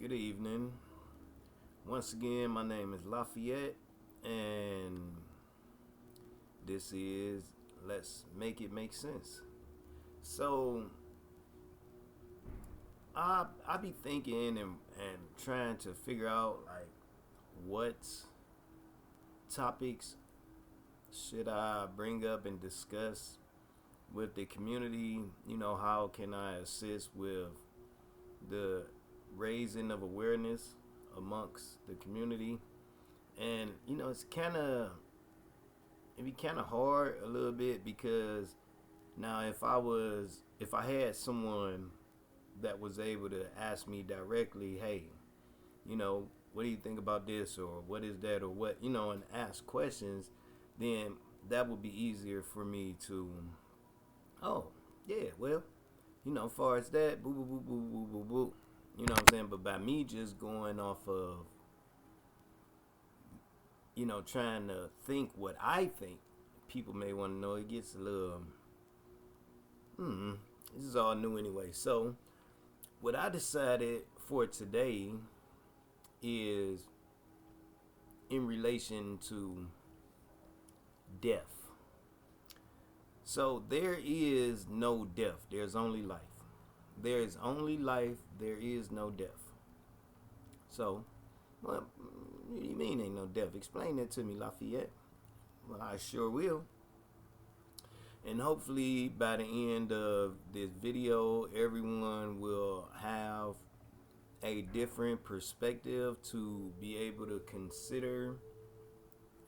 Good evening. Once again, my name is Lafayette, and this is Let's Make It Make Sense. So, I be thinking and trying to figure out like what topics should I bring up and discuss with the community. How can I assist with the raising of awareness amongst the community? And it'd be kind of hard a little bit because now if I had someone that was able to ask me directly, hey, what do you think about this, or what is that, or what, and ask questions, then that would be easier for me to, oh, yeah, well, far as that, boo, boo, boo, boo, boo, boo, boo. You know what I'm saying? But by me just going off of, trying to think what I think people may want to know, it gets a little, hmm, this is all new anyway. So, what I decided for today is in relation to death. So, there is no death, there's only life. There is only life, there is no death. So, what do you mean ain't no death? Explain that to me, Lafayette. Well, I sure will. And hopefully by the end of this video, everyone will have a different perspective to be able to consider,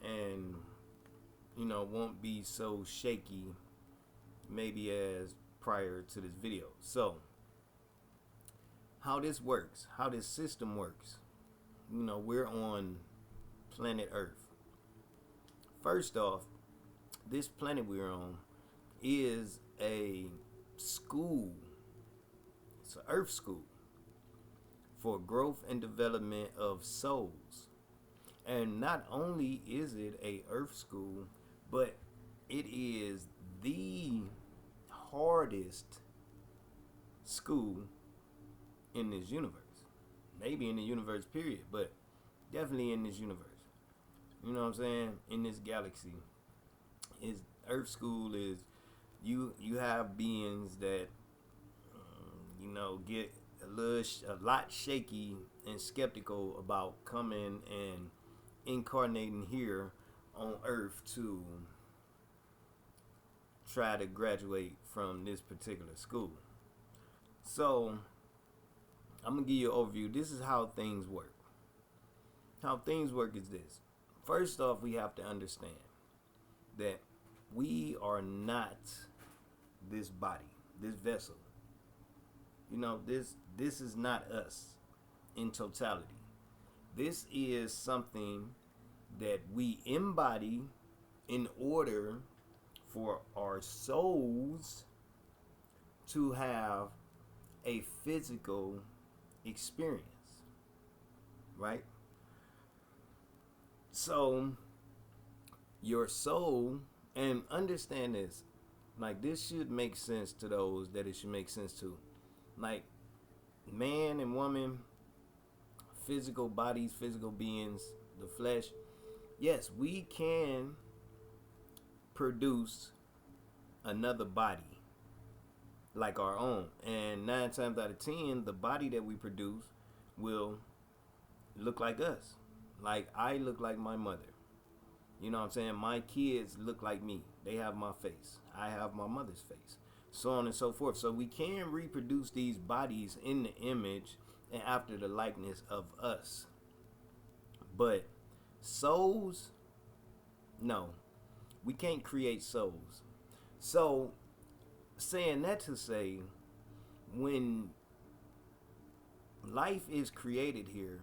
and won't be so shaky maybe as prior to this video. So, how this works, how this system works. We're on planet Earth. First off, this planet we're on is a school. It's an Earth school for growth and development of souls. And not only is it a Earth school, but it is the hardest school in this universe. Maybe in the universe period, but definitely in this universe. You know what I'm saying? In this galaxy. Is Earth school is you have beings that get a lot shaky and skeptical about coming and incarnating here on Earth to try to graduate from this particular school. So, I'm going to give you an overview. This is how things work. How things work is this. First off, we have to understand that we are not this body, this vessel. This is not us in totality. This is something that we embody in order for our souls to have a physical experience, right? So your soul, and understand this, like this should make sense to those that it should make sense to. Like man and woman, physical bodies, physical beings, the flesh. Yes, we can produce another body like our own. And 9 times out of 10, the body that we produce will look like us. Like I look like my mother. You know what I'm saying? My kids look like me. They have my face. I have my mother's face. So on and so forth. So we can reproduce these bodies in the image and after the likeness of us. But souls, no. We can't create souls. So saying that to say, when life is created here,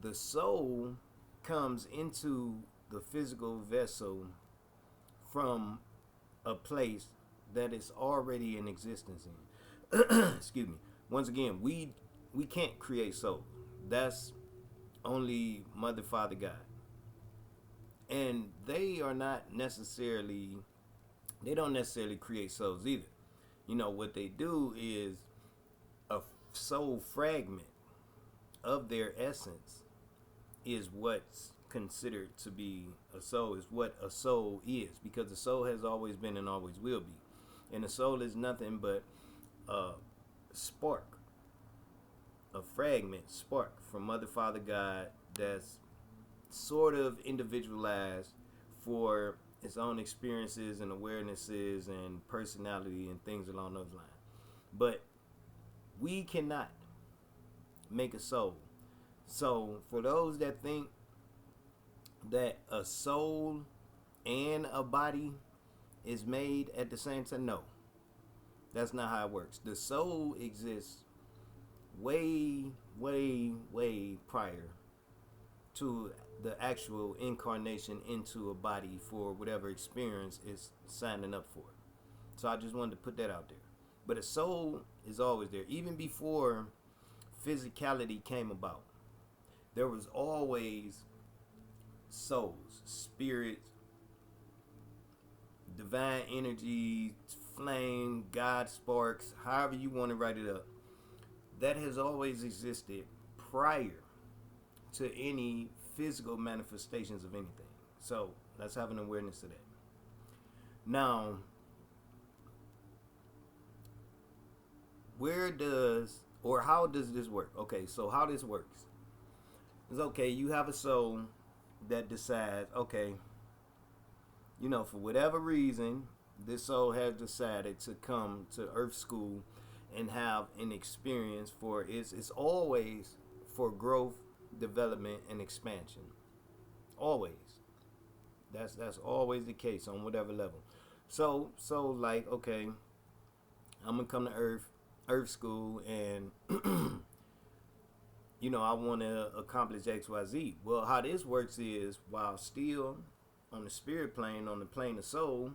the soul comes into the physical vessel from a place that is already in existence in. Excuse me. Once again, we can't create souls. That's only Mother, Father, God. And they don't necessarily create souls either. What they do is a soul fragment of their essence is what's considered to be a soul, is what a soul is, because the soul has always been and always will be. And the soul is nothing but a spark, a fragment, spark from Mother, Father, God that's sort of individualized for its own experiences and awarenesses and personality and things along those lines. But we cannot make a soul. So for those that think that a soul and a body is made at the same time, no, that's not how it works. The soul exists way, way, way prior to the actual incarnation into a body for whatever experience is signing up for. So I just wanted to put that out there. But a soul is always there. Even before physicality came about, there was always souls, spirits, divine energy, flame, God sparks, however you want to write it up. That has always existed prior to any physical manifestations of anything. So let's have an awareness of that. Now, where does, or how does this work? Okay, so how this works is, okay, you have a soul that decides, okay, you know, for whatever reason, this soul has decided to come to Earth School and have an experience for it's always for growth, development, and expansion. Always. That's always the case on whatever level. So like, okay, I'm gonna come to Earth School, and you know, I want to accomplish XYZ. Well, how this works is, while still on the spirit plane, on the plane of soul,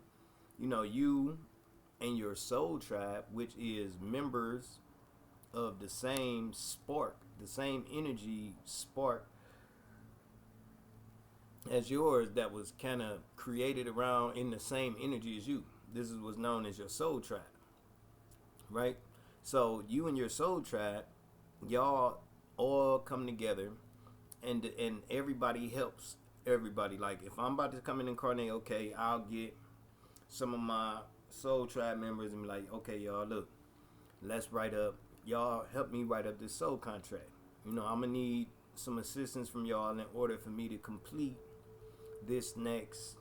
you know, you and your soul tribe, which is members of the same spark, the same energy spark as yours, that was kind of created around in the same energy as you. This is what's known as your soul tribe, right? So you and your soul tribe, y'all all come together, and everybody helps everybody. Like, if I'm about to come and incarnate, okay, I'll get some of my soul tribe members and be like, okay, y'all, look, let's write up, y'all help me write up this soul contract. You know, I'm gonna need some assistance from y'all in order for me to complete this next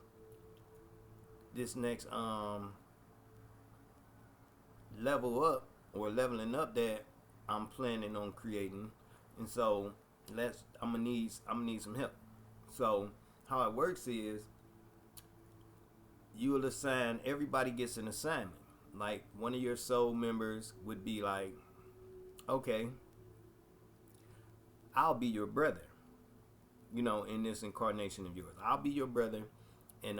level up, or leveling up, that I'm planning on creating. And so I'm gonna need some help. So how it works is, you will assign, everybody gets an assignment. Like, one of your soul members would be like, okay, I'll be your brother, you know, in this incarnation of yours. I'll be your brother, and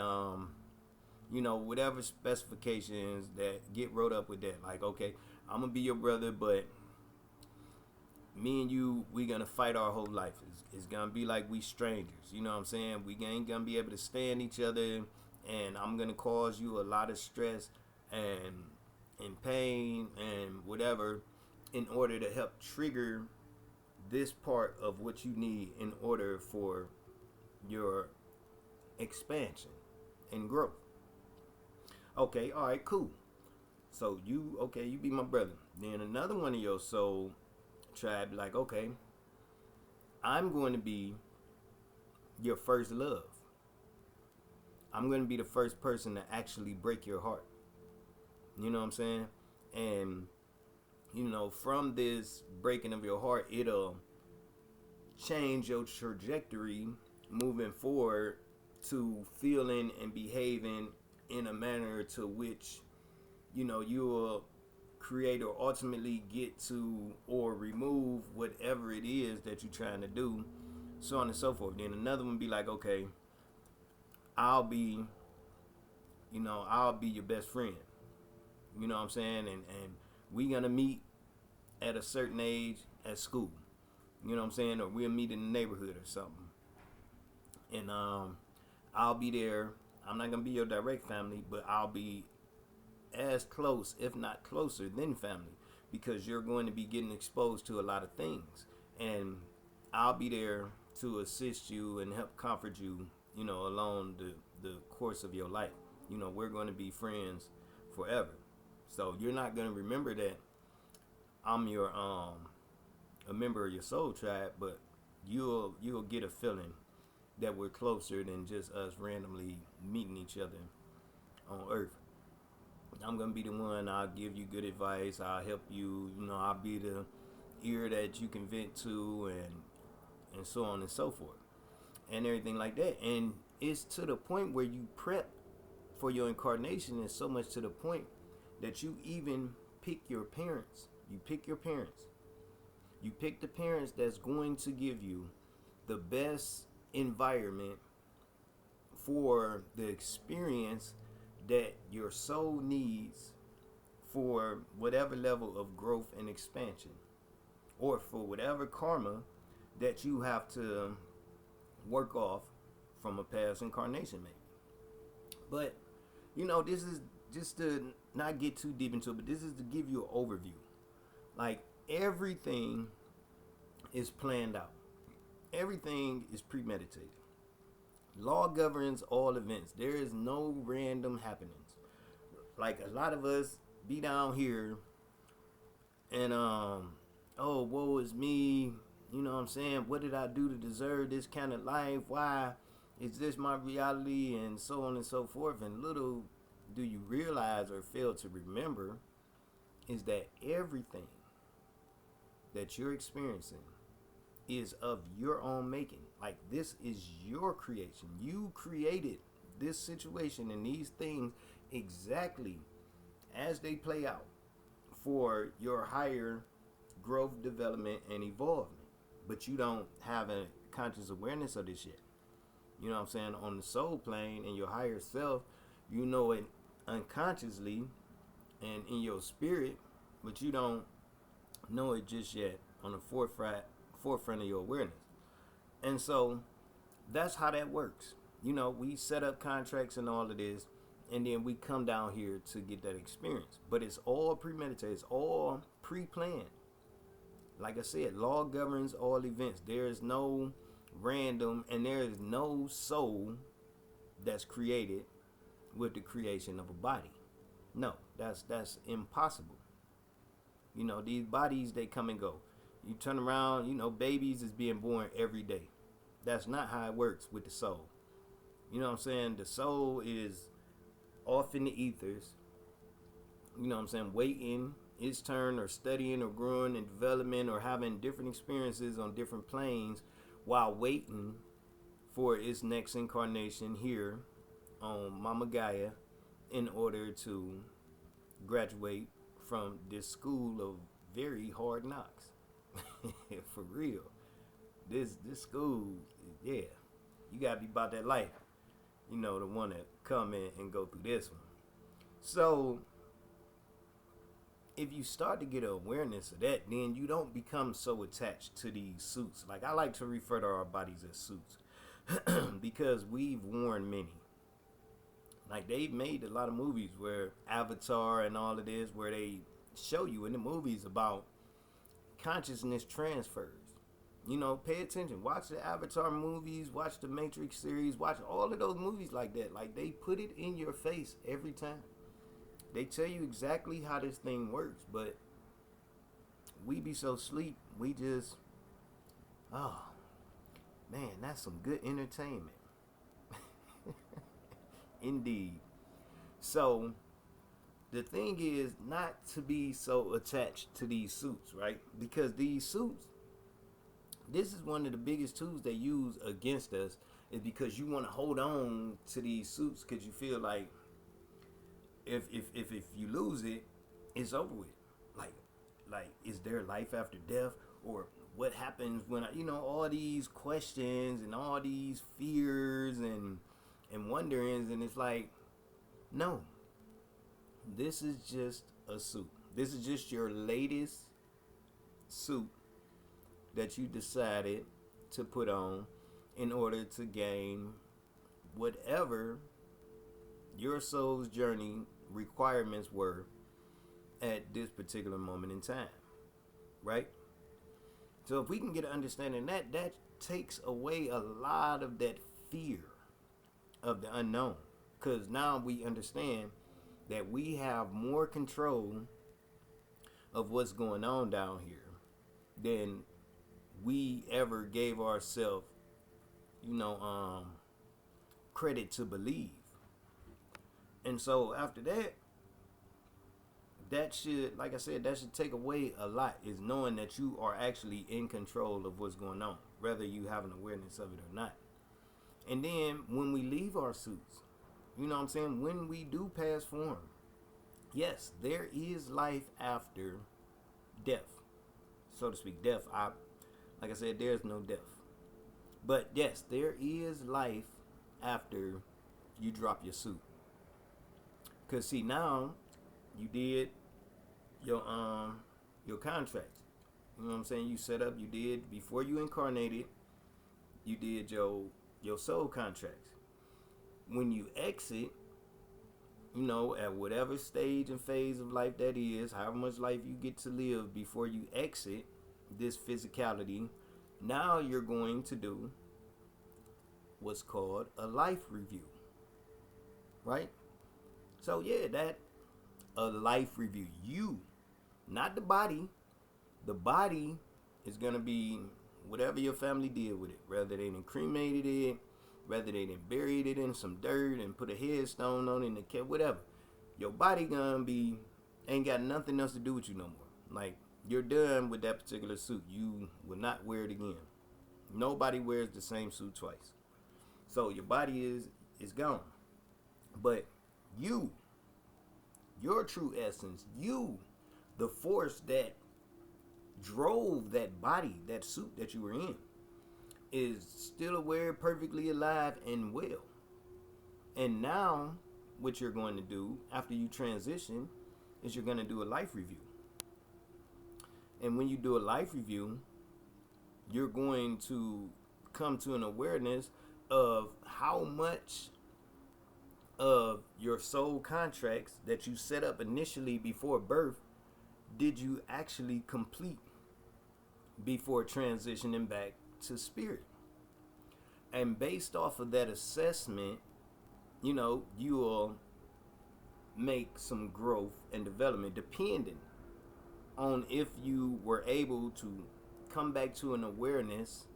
you know, whatever specifications that get wrote up with that. Like, okay, I'm gonna be your brother, but me and you, we gonna fight our whole life. It's gonna be like we strangers. You know what I'm saying? We ain't gonna be able to stand each other, and I'm gonna cause you a lot of stress and pain and whatever, in order to help trigger this part of what you need in order for your expansion and growth. Okay, all right, cool. So you be my brother. Then another one of your soul tribe, like, okay, I'm going to be your first love. I'm going to be the first person to actually break your heart. You know what I'm saying? And, you know, from this breaking of your heart, it'll change your trajectory moving forward to feeling and behaving in a manner to which, you know, you will create or ultimately get to or remove whatever it is that you're trying to do, so on and so forth. Then another one be like, okay, I'll be your best friend. You know what I'm saying? And we gonna meet at a certain age at school. You know what I'm saying? Or we'll meet in the neighborhood or something. And I'll be there. I'm not gonna be your direct family, but I'll be as close, if not closer than family, because you're going to be getting exposed to a lot of things. And I'll be there to assist you and help comfort you, along the course of your life. We're going to be friends forever. So you're not going to remember that I'm your a member of your soul tribe, but you'll get a feeling that we're closer than just us randomly meeting each other on earth. I'm gonna be the one. I'll give you good advice. I'll help you. I'll be the ear that you can vent to, and so on and so forth, and everything like that. And it's to the point where you prep for your incarnation. Is so much to the point that you even pick your parents. You pick your parents. You pick the parents that's going to give you the best environment for the experience that your soul needs for whatever level of growth and expansion, or for whatever karma that you have to work off from a past incarnation, maybe. But this is just to not get too deep into it, but this is to give you an overview. Like, everything is planned out, everything is premeditated. Law governs all events. There is no random happenings. Like, a lot of us be down here and oh, woe is me. You know what I'm saying? What did I do to deserve this kind of life? Why is this my reality? And so on and so forth. And little do you realize or fail to remember is that everything that you're experiencing is of your own making. Like, this is your creation. You created this situation and these things exactly as they play out for your higher growth, development, and evolvement. But you don't have a conscious awareness of this yet. You know what I'm saying? On the soul plane and your higher self, you know it unconsciously and in your spirit, but you don't know it just yet on the forefront of your awareness. And so that's how that works. We set up contracts and all of this, and then we come down here to get that experience. But it's all premeditated, it's all pre-planned. Like I said, law governs all events. There is no random, and there is no soul that's created with the creation of a body. No, that's impossible. These bodies, they come and go. You turn around, babies is being born every day. That's not how it works with the soul. You know what I'm saying? The soul is off in the ethers, waiting its turn, or studying, or growing in development, or having different experiences on different planes while waiting for its next incarnation here on Mama Gaia in order to graduate from this school of very hard knocks. For real. This school, yeah. You gotta be about that life. The one that come in and go through this one. So if you start to get an awareness of that, then you don't become so attached to these suits. Like, I like to refer to our bodies as suits because we've worn many. Like, they've made a lot of movies where Avatar and all of this, where they show you in the movies about consciousness transfers. Pay attention. Watch the Avatar movies, watch the Matrix series, watch all of those movies like that. Like, they put it in your face every time. They tell you exactly how this thing works, but we be so sleep, we just, oh, man, that's some good entertainment. Indeed. So, the thing is not to be so attached to these suits, right? Because these suits, this is one of the biggest tools they use against us, is because you want to hold on to these suits because you feel like if you lose it, it's over with. Like, is there life after death? Or what happens when all these questions and all these fears and wonderings, and it's like, no. This is just a suit. This is just your latest suit that you decided to put on in order to gain whatever your soul's journey requirements were at this particular moment in time, right? So if we can get an understanding that, that takes away a lot of that fear of the unknown. Because now we understand that we have more control of what's going on down here than we ever gave ourselves, you know, credit to believe. And so after that, that should, like I said, that should take away a lot, is knowing that you are actually in control of what's going on, whether you have an awareness of it or not. And then when we leave our suits, you know what I'm saying, when we do pass form, yes, there is life after death, so to speak. Death, like I said, there's no death. But yes, there is life after you drop your suit. Cause see, now you did your contract. You know what I'm saying? You set up, you did, before you incarnated, you did your soul contracts. When you exit, you know, at whatever stage and phase of life that is, however much life you get to live before you exit this physicality, now you're going to do what's called a life review. Right? So yeah, that a life review. You, not the body. The body is gonna be whatever your family did with it. Whether they done cremated it, whether they done buried it in some dirt and put a headstone on it and kept whatever. Your body gonna be, ain't got nothing else to do with you no more. Like, you're done with that particular suit. You will not wear it again. Nobody wears the same suit twice. So your body is gone. But you, your true essence, you, the force that drove that body, that suit that you were in, is still aware, perfectly alive and well. And now what you're going to do after you transition is you're going to do a life review. And when you do a life review, you're going to come to an awareness of how much of your soul contracts that you set up initially before birth did you actually complete before transitioning back to spirit. And based off of that assessment, you know, you will make some growth and development depending on if you were able to come back to an awareness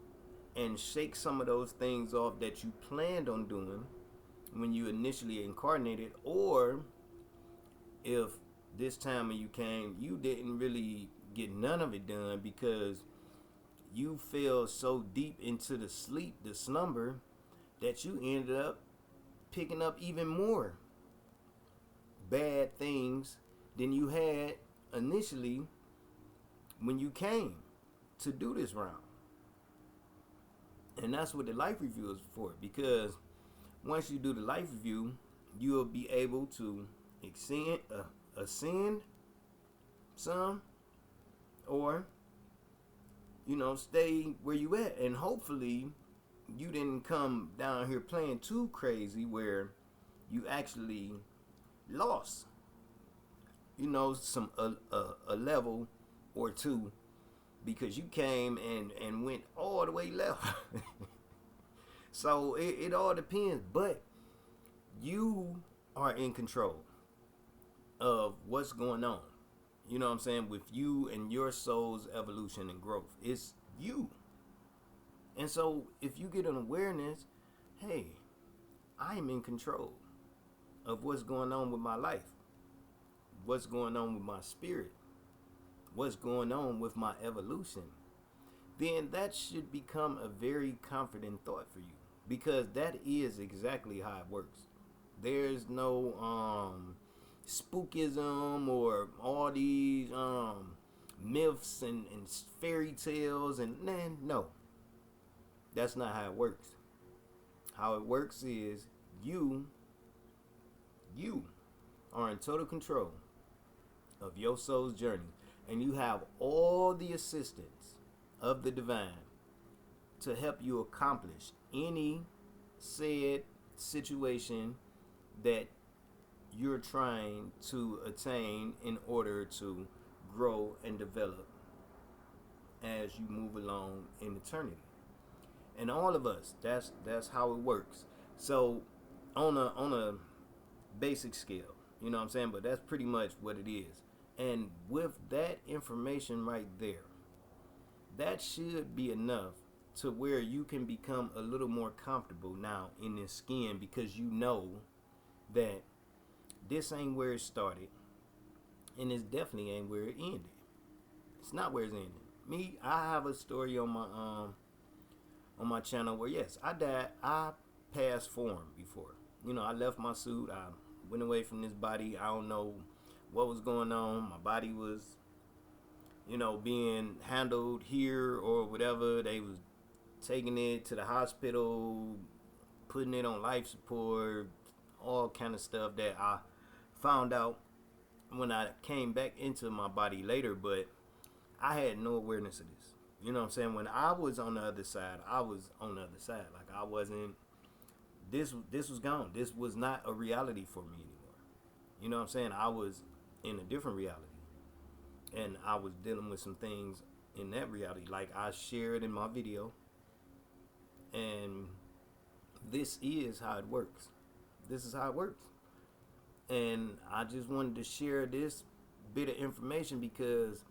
and shake some of those things off that you planned on doing when you initially incarnated, or if this time when you came, you didn't really get none of it done because you fell so deep into the sleep, the slumber, that you ended up picking up even more bad things than you had initially when you came to do this round. And that's what the life review is for, because once you do the life review, you'll be able to ascend some, or, you know, stay where you at. And hopefully you didn't come down here playing too crazy where you actually lost, you know, some a level or two, because you came and went all the way left. So it all depends, but you are in control of what's going on. You know what I'm saying? With you and your soul's evolution and growth. It's you. And so if you get an awareness, hey, I'm in control of what's going on with my life, what's going on with my spirit, what's going on with my evolution, then that should become a very comforting thought for you, because that is exactly how it works. There's no spookism or all these myths and fairy tales and no. That's not how it works. How it works is you are in total control of your soul's journey, and you have all the assistance of the divine to help you accomplish any said situation that you're trying to attain in order to grow and develop as you move along in eternity. And all of us, that's how it works. So on a basic scale, you know what I'm saying? But that's pretty much what it is. And with that information right there, that should be enough to where you can become a little more comfortable now in this skin, because you know that this ain't where it started, and it definitely ain't where it ended. It's not where it's ended. Me, I have a story on my channel where, yes, I died. I passed form before. You know, I left my suit. I went away from this body. I don't know what was going on. My body was, you know, being handled here or whatever. They was taking it to the hospital, putting it on life support, all kind of stuff that I found out when I came back into my body later. But I had no awareness of this. You know what I'm saying? When I was on the other side, I was on the other side. Like, I wasn't, this was gone. This was not a reality for me anymore. You know what I'm saying? I was in a different reality. And I was dealing with some things in that reality. Like I shared in my video. And this is how it works. This is how it works. And I just wanted to share this bit of information because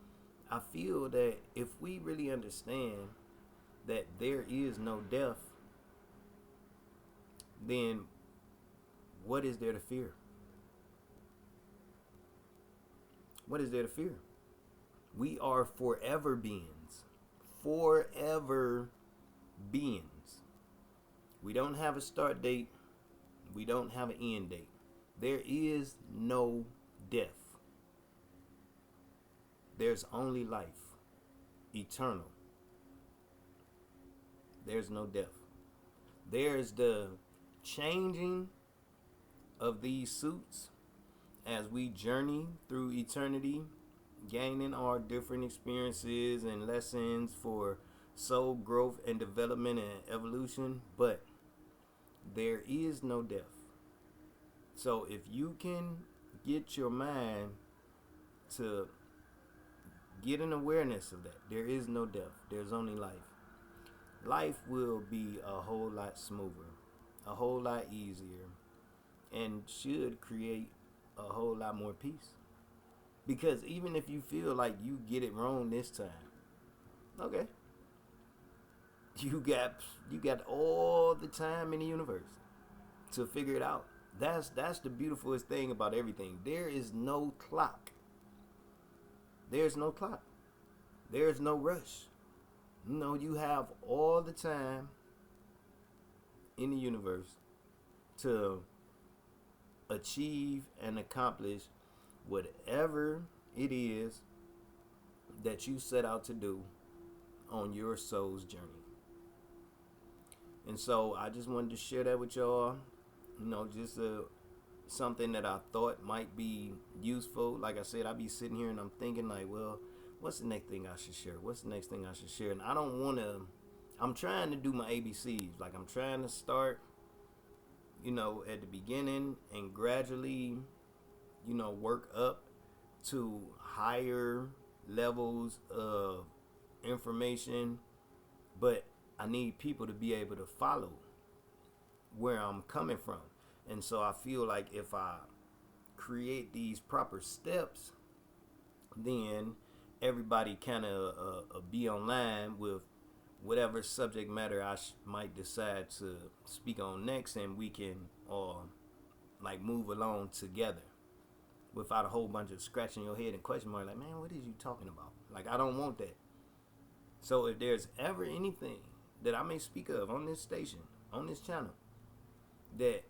I feel that if we really understand that there is no death, then what is there to fear? What is there to fear? We are forever beings. Forever beings. We don't have a start date. We don't have an end date. There is no death. There's only life. Eternal. There's no death. There's the changing of these suits as we journey through eternity, gaining our different experiences and lessons for soul growth and development and evolution. But there is no death. So if you can get your mind to get an awareness of that, there is no death. There's only life. Life will be a whole lot smoother, a whole lot easier, and should create a whole lot more peace. Because even if you feel like you get it wrong this time, okay, you got all the time in the universe to figure it out. That's the beautifulest thing about everything. There is no clock. There's no clock. There's no rush. You know, you have all the time in the universe to achieve and accomplish whatever it is that you set out to do on your soul's journey. And so I just wanted to share that with y'all. You know, just something that I thought might be useful. Like I said, I be sitting here and I'm thinking like, well, what's the next thing I should share? What's the next thing I should share? And I don't want to, I'm trying to do my ABCs. Like I'm trying to start, you know, at the beginning and gradually, you know, work up to higher levels of information. But I need people to be able to follow where I'm coming from. And so I feel like if I create these proper steps, then everybody kind of be online with whatever subject matter I might decide to speak on next, and we can all like move along together without a whole bunch of scratching your head and question mark like, man, what is you talking about? Like, I don't want that. So if there's ever anything that I may speak of on this station, on this channel, that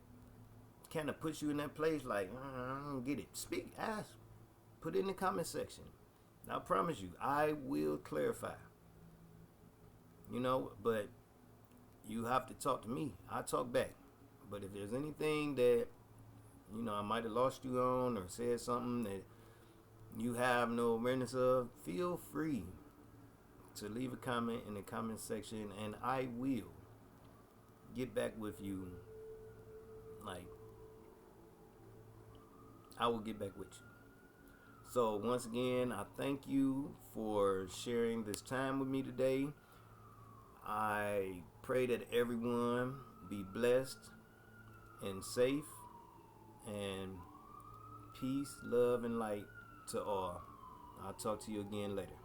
kind of puts you in that place like, I don't get it, speak, ask, put it in the comment section. I promise you, I will clarify. You know, but you have to talk to me. I talk back. But if there's anything that, you know, I might have lost you on or said something that you have no awareness of, feel free to leave a comment in the comment section, and I will get back with you. Like, I will get back with you. So once again, I thank you for sharing this time with me today. I pray that everyone be blessed and safe, and peace, love, and light to all. I'll talk to you again later.